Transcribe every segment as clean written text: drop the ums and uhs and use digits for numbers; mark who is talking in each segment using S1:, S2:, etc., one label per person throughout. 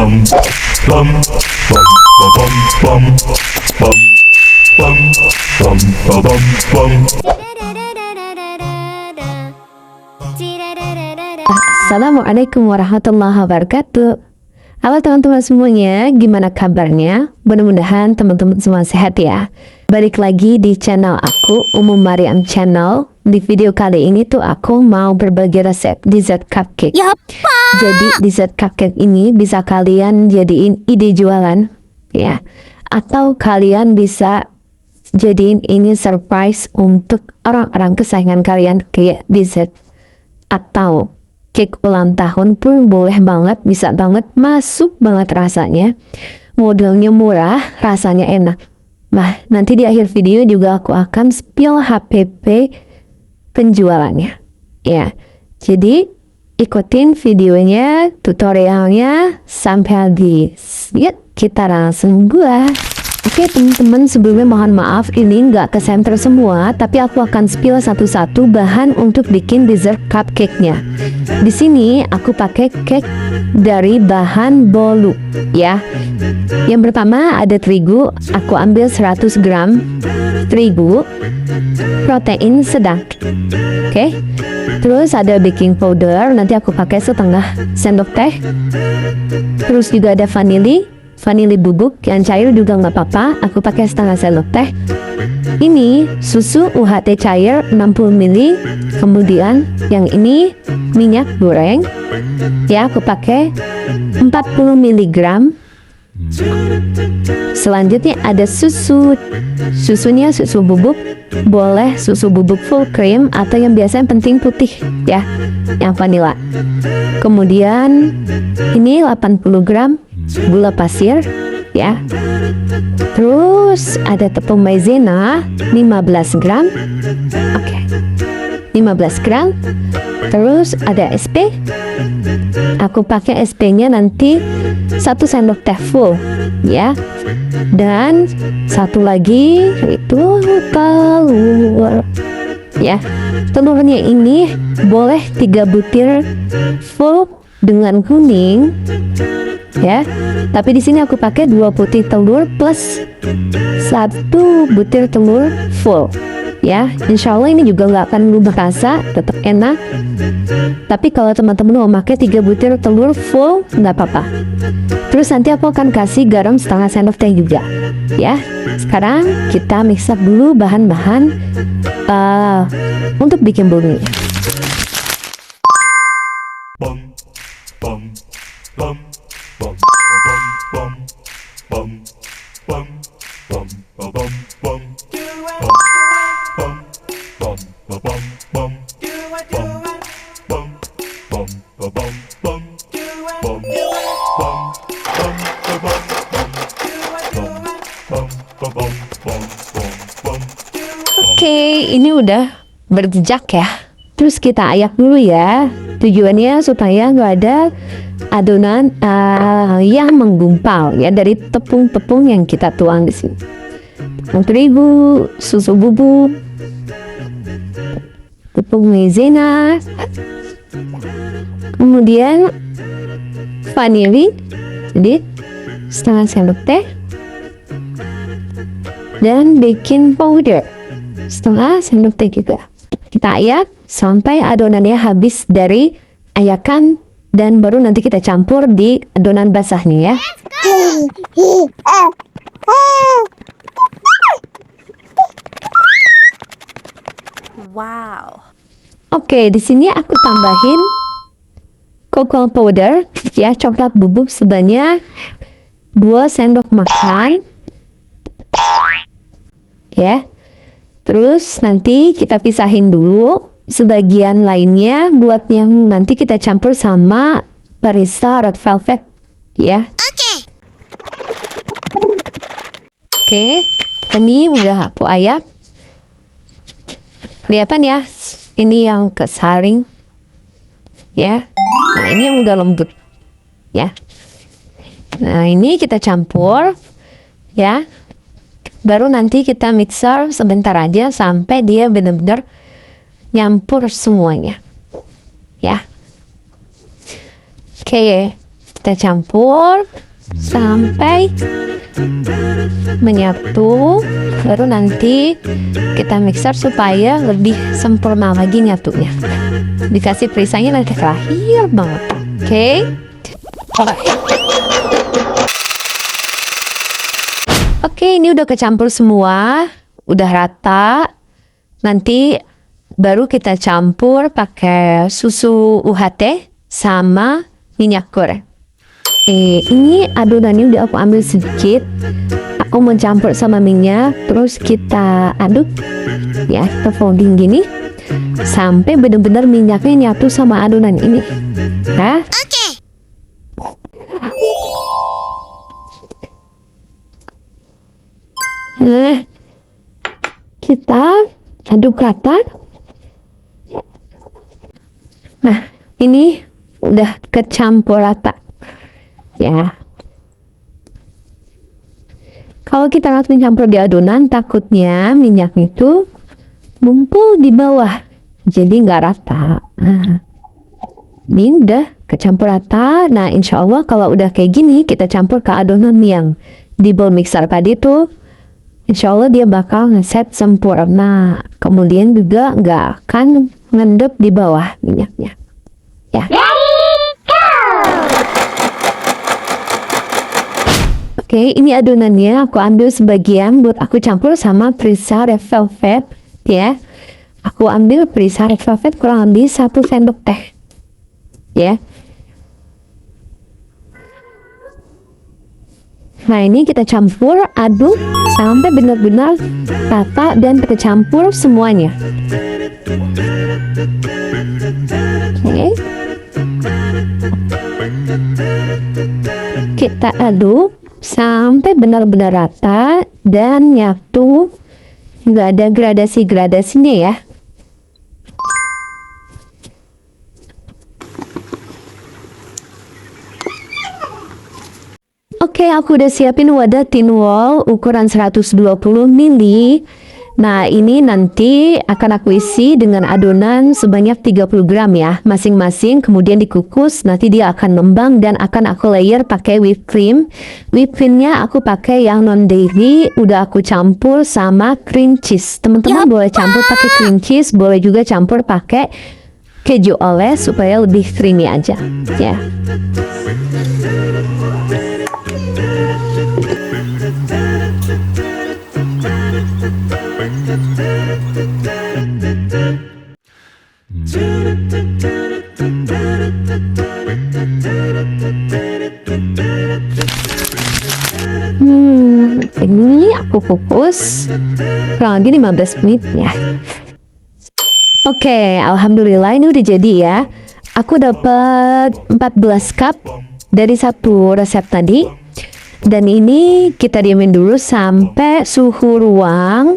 S1: bum, bum, bum, bum, bum, bum, bum, bum.
S2: Assalamualaikum warahmatullahi wabarakatuh. Halo teman-teman semuanya, gimana kabarnya? Mudah-mudahan teman-teman semua sehat ya. Balik lagi di channel aku, Umum Mariam Channel. Di video kali ini tuh aku mau berbagi resep dessert cupcake. Jadi dessert cupcake ini bisa kalian jadiin ide jualan ya. Atau kalian bisa jadiin ini surprise untuk orang-orang kesayangan kalian kayak dessert atau cake ulang tahun pun boleh banget, bisa banget, masuk banget rasanya. Modelnya murah, rasanya enak. Nah, nanti di akhir video juga aku akan spill HPP penjualannya. Ya, jadi ikutin videonya, tutorialnya sampai habis. Yuk, kita langsung buat. Oke teman-teman, sebelumnya mohon maaf ini nggak ke-center semua, tapi aku akan spill satu-satu bahan untuk bikin dessert cupcake-nya. Di sini aku pakai cake dari bahan bolu ya. Yang pertama ada terigu, aku ambil 100 gram terigu, protein sedang. Oke. Terus ada baking powder, nanti aku pakai setengah sendok teh. Terus juga ada vanili bubuk yang cair juga nggak apa-apa, aku pakai setengah sendok teh. Ini susu UHT cair 60 ml. Kemudian yang ini minyak goreng ya, aku pakai 40 mg. Selanjutnya ada susunya susu bubuk, boleh susu bubuk full cream atau yang biasa yang penting putih ya, yang vanilla. Kemudian ini 80 gram gula pasir ya. Terus ada tepung maizena 15 gram. Oke. 15 gram. Terus ada SP. Aku pakai SP-nya nanti 1 sendok teh full ya. Dan satu lagi itu telur ya. Telurnya ini boleh 3 butir full dengan kuning ya, tapi di sini aku pakai 2 butir telur plus 1 butir telur full ya. Insya Allah ini juga nggak akan berubah rasa, tetap enak. Tapi kalau teman-teman mau pakai 3 butir telur full nggak apa-apa. Terus nanti aku akan kasih garam setengah sendok teh juga ya. Sekarang kita mix up dulu bahan-bahan untuk bikin bolunya. Oke, ini udah berjejak ya. Terus kita ayak dulu ya. Tujuannya supaya nggak ada adonan yang menggumpal ya dari tepung-tepung yang kita tuang di sini. Tepung terigu, susu bubuk, tepung maizena, kemudian vanili, jadi setengah sendok teh, dan baking powder setengah sendok teh juga. Kita ayak sampai adonannya habis dari ayakan, dan baru nanti kita campur di adonan basahnya ya.
S3: Wow.
S2: Oke, di sini aku tambahin cocoa powder ya, coklat bubuk sebanyak 2 sendok makan ya. Terus nanti kita pisahin dulu sebagian lainnya buat yang nanti kita campur sama barista red velvet ya. Oke, ini udah aku ayak. Kelihatan ya, ini yang kesaring ya. Nah, ini yang udah lembut ya. Nah, ini kita campur ya. Baru nanti kita mixer sebentar aja sampai dia benar-benar nyampur semuanya ya. Oke, kita campur sampai menyatu, baru nanti kita mixer supaya lebih sempurna lagi nyatunya. Dikasih perisanya nanti terakhir banget. Oke. Oke, ini udah kecampur semua, udah rata. Nanti baru kita campur pakai susu UHT sama minyak goreng. Ini adonannya udah aku ambil sedikit. Aku mencampur sama minyak, terus kita aduk ya, kita folding gini sampai benar-benar minyaknya nyatu sama adonan ini. Nah, kita aduk rata. Nah, ini udah kecampur rata ya. Kalau kita langsung campur di adonan, takutnya minyak itu ngumpul di bawah, jadi nggak rata. Nah, ini udah kecampur rata. Nah, insya Allah kalau udah kayak gini, kita campur ke adonan yang di bowl mixer tadi tuh, insya Allah dia bakal ngeset sempurna. Kemudian juga nggak akan ngendep di bawah minyaknya. Ya. Oke, ini adonannya aku ambil sebagian buat aku campur sama Prisa Red Velvet ya. Aku ambil Prisa Red Velvet kurang lebih 1 sendok teh ya. Nah, ini kita campur, aduk sampai benar-benar rata dan tercampur semuanya. Oke. Kita aduk sampai benar-benar rata dan nyatu, nggak ada gradasi-gradasinya ya. Oke, aku udah siapin wadah tin wall ukuran 120 ml. Nah, ini nanti akan aku isi dengan adonan sebanyak 30 gram ya, masing-masing, kemudian dikukus, nanti dia akan mengembang dan akan aku layer pakai whipped cream. Whipped creamnya aku pakai yang non dairy, udah aku campur sama cream cheese. Teman-teman boleh campur pakai cream cheese, boleh juga campur pakai keju oles supaya lebih creamy aja ya. Ini aku kukus kurang lebih 15 menit ya. Oke, alhamdulillah ini udah jadi ya. Aku dapat 14 cup dari satu resep tadi. Dan ini kita diamin dulu sampai suhu ruang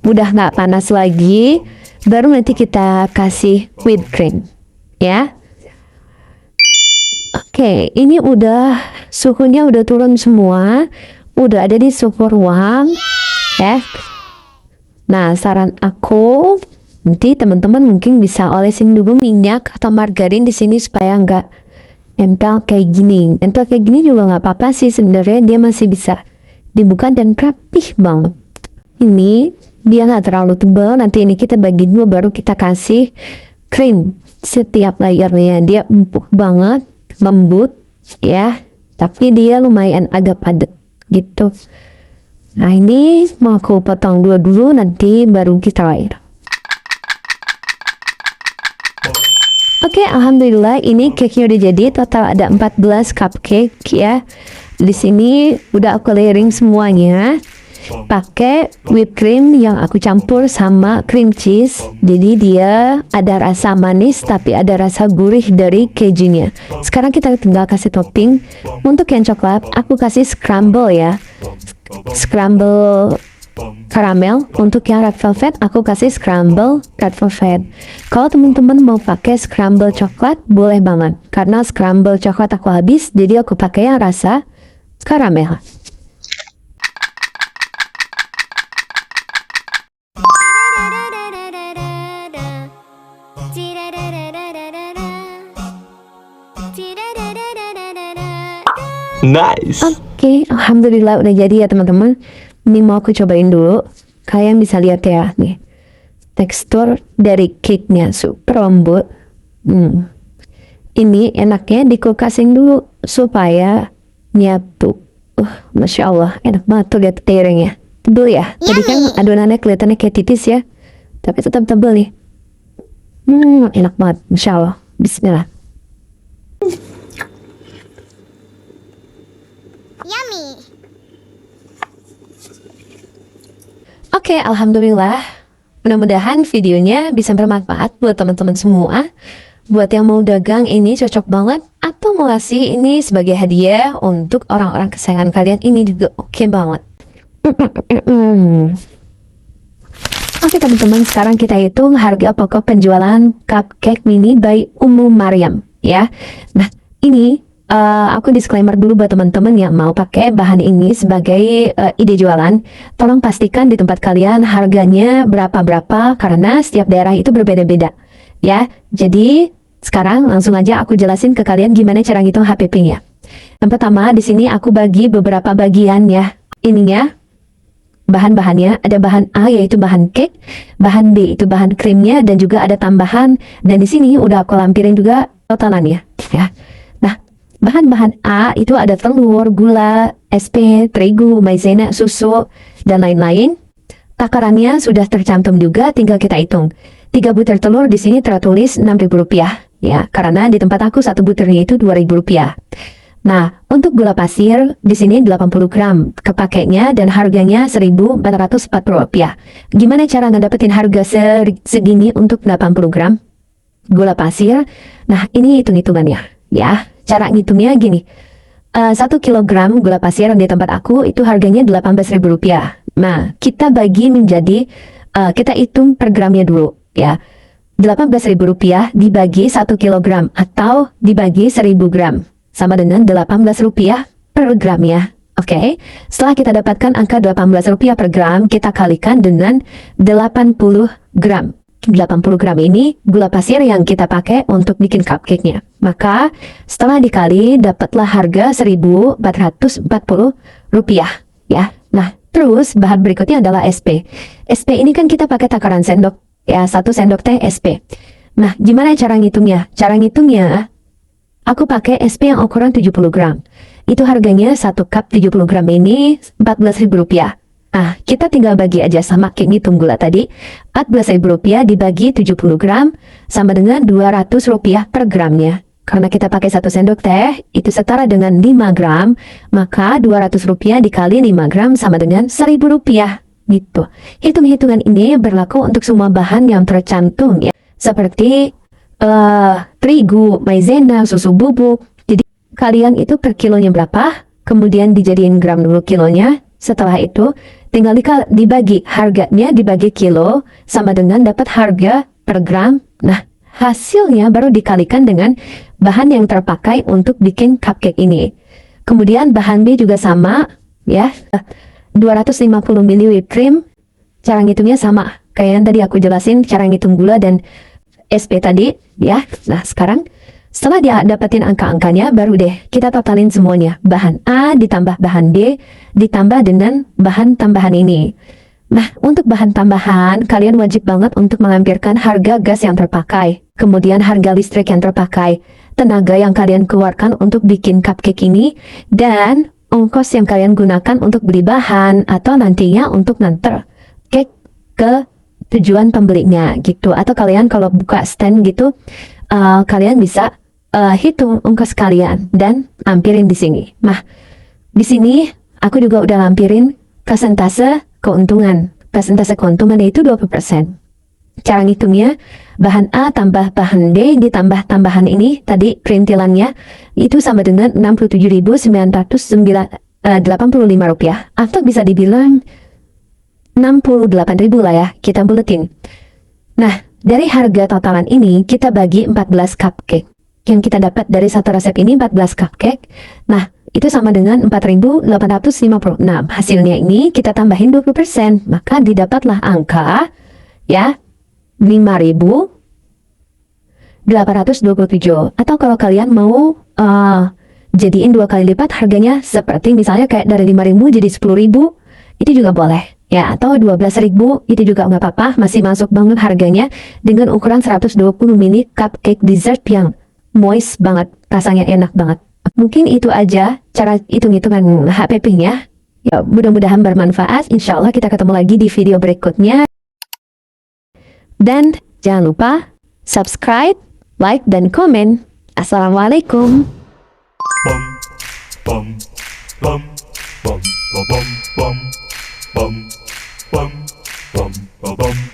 S2: udah nggak panas lagi. Baru nanti kita kasih whipped cream ya. Oke, ini udah suhunya udah turun semua, udah ada di suhu ruang ya. Nah, saran aku nanti teman-teman mungkin bisa olesin dulu minyak atau margarin di sini supaya nggak nempel kayak gini. Nempel kayak gini juga nggak apa-apa sih sebenarnya, dia masih bisa dibuka dan rapih banget. Ini dia nggak terlalu tebal. Nanti ini kita bagi dua, baru kita kasih cream setiap layernya. Dia empuk banget, lembut ya, tapi dia lumayan agak padat gitu. Nah, ini mau aku potong dua dulu, nanti baru kita layer. Oke, alhamdulillah ini cake-nya udah jadi. Total ada 14 cupcake ya. Di sini udah aku layering semuanya pakai whipped cream yang aku campur sama cream cheese. Jadi dia ada rasa manis tapi ada rasa gurih dari kejunya. Sekarang kita tinggal kasih topping. Untuk yang coklat aku kasih scramble ya, scramble caramel. Untuk yang red velvet aku kasih scramble red velvet. Kalau teman-teman mau pakai scramble coklat boleh banget, karena scramble coklat aku habis, jadi aku pakai yang rasa caramel.
S1: Nice.
S2: Oke, alhamdulillah udah jadi ya teman-teman. Ini mau aku cobain dulu. Kalian bisa lihat ya nih. Tekstur dari cake-nya super lembut. Ini enaknya dikukasin dulu supaya nyatu. Masya Allah, enak banget tuh lihat tepungnya. Tebel ya. Tadi kan adonannya kelihatannya kayak tipis ya, tapi tetap tebel nih. Enak banget, Masya Allah. Bismillah.
S3: Yummy.
S2: Oke, alhamdulillah. Mudah-mudahan videonya bisa bermanfaat buat teman-teman semua. Buat yang mau dagang ini cocok banget, atau mau ngasih ini sebagai hadiah untuk orang-orang kesayangan kalian, ini juga oke banget. Oke teman-teman, sekarang kita hitung harga pokok penjualan cupcake mini by Ummu Maryam ya. Nah ini aku disclaimer dulu buat teman-teman yang mau pakai bahan ini sebagai ide jualan. Tolong pastikan di tempat kalian harganya berapa-berapa, karena setiap daerah itu berbeda-beda ya. Jadi sekarang langsung aja aku jelasin ke kalian gimana cara ngitung HPP-nya. Yang pertama, di sini aku bagi beberapa bagian ya. Ininya bahan-bahannya, ada bahan A yaitu bahan cake, bahan B itu bahan krimnya, dan juga ada tambahan. Dan di sini udah aku lampirin juga totalannya ya. Nah, bahan-bahan A itu ada telur, gula, SP, terigu, maizena, susu, dan lain-lain. Takarannya sudah tercantum juga, tinggal kita hitung. 3 butir telur di sini tertulis Rp6.000 ya, karena di tempat aku satu butirnya itu Rp2.000. Nah, untuk gula pasir di sini 80 gram kepakainya dan harganya Rp1.440. Gimana cara ngedapetin harga segini untuk 80 gram gula pasir? Nah, ini hitung-hitungannya ya. Cara ngitungnya gini. 1 kilogram gula pasir di tempat aku itu harganya Rp18.000. Nah, kita bagi menjadi kita hitung per gramnya dulu ya. Rp18.000 dibagi 1 kilogram atau dibagi 1000 gram. Sama dengan Rp18 per gram ya. Oke. Setelah kita dapatkan angka Rp18 per gram, kita kalikan dengan 80 gram. 80 gram ini gula pasir yang kita pakai untuk bikin cupcake-nya. Maka setelah dikali dapatlah harga Rp1.440 ya. Nah, terus bahan berikutnya adalah SP. SP ini kan kita pakai takaran sendok ya, 1 sendok teh SP. Nah, gimana cara ngitungnya? Cara ngitungnya aku pakai SP yang ukuran 70 gram. Itu harganya 1 cup 70 gram ini Rp14.000. Nah, kita tinggal bagi aja sama kayak ngitung gula tadi. Rp14.000 dibagi 70 gram sama dengan Rp200 per gramnya. Karena kita pakai 1 sendok teh, itu setara dengan 5 gram, maka Rp200 dikali 5 gram sama dengan Rp1.000. Gitu. Hitung-hitungan ini berlaku untuk semua bahan yang tercantum ya. Seperti terigu, maizena, susu bubuk. Jadi kalian itu per kilonya berapa, kemudian dijadiin gram dulu kilonya. Setelah itu tinggal dibagi harganya, dibagi kilo sama dengan dapat harga per gram. Nah, hasilnya baru dikalikan dengan bahan yang terpakai untuk bikin cupcake ini. Kemudian bahan B juga sama ya, 250 ml whipped cream. Cara ngitungnya sama kayak yang tadi aku jelasin, cara ngitung gula dan SP tadi ya. Nah, sekarang setelah dia dapetin angka-angkanya, baru deh kita totalin semuanya. Bahan A ditambah bahan D ditambah dengan bahan tambahan ini. Nah, untuk bahan tambahan, kalian wajib banget untuk melampirkan harga gas yang terpakai, kemudian harga listrik yang terpakai, tenaga yang kalian keluarkan untuk bikin cupcake ini, dan ongkos yang kalian gunakan untuk beli bahan atau nantinya untuk nganter cake ke tujuan pembelinya gitu. Atau kalian kalau buka stand gitu, kalian bisa hitung ongkos kalian dan lampirin di sini. Nah, di sini aku juga udah lampirin persentase keuntungan. Persentase keuntungannya itu 20%. Cara ngitungnya, bahan A tambah bahan D ditambah tambahan ini tadi perintilannya itu sama dengan Rp67.985 atau bisa dibilang 68.000 lah ya, kita buletin. Nah, dari harga totalan ini kita bagi 14 cupcake. Yang kita dapat dari satu resep ini 14 cupcake. Nah, itu sama dengan 4.856. Hasilnya ini kita tambahin 20%, maka didapatlah angka ya 5.827. Atau kalau kalian mau jadiin 2 kali lipat harganya, seperti misalnya kayak dari 5.000 jadi 10.000, itu juga boleh. Ya, atau 12.000 itu juga nggak apa-apa, masih masuk banget harganya dengan ukuran 120 ml cupcake dessert yang moist banget, rasanya enak banget. Mungkin itu aja cara hitung-hitungan HPP-nya. Ya, mudah-mudahan bermanfaat. Insya Allah kita ketemu lagi di video berikutnya. Dan jangan lupa subscribe, like, dan komen. Assalamualaikum.
S1: Bum, bum, bum, bum, bum, bum, bum, bum, bum, bum, bum.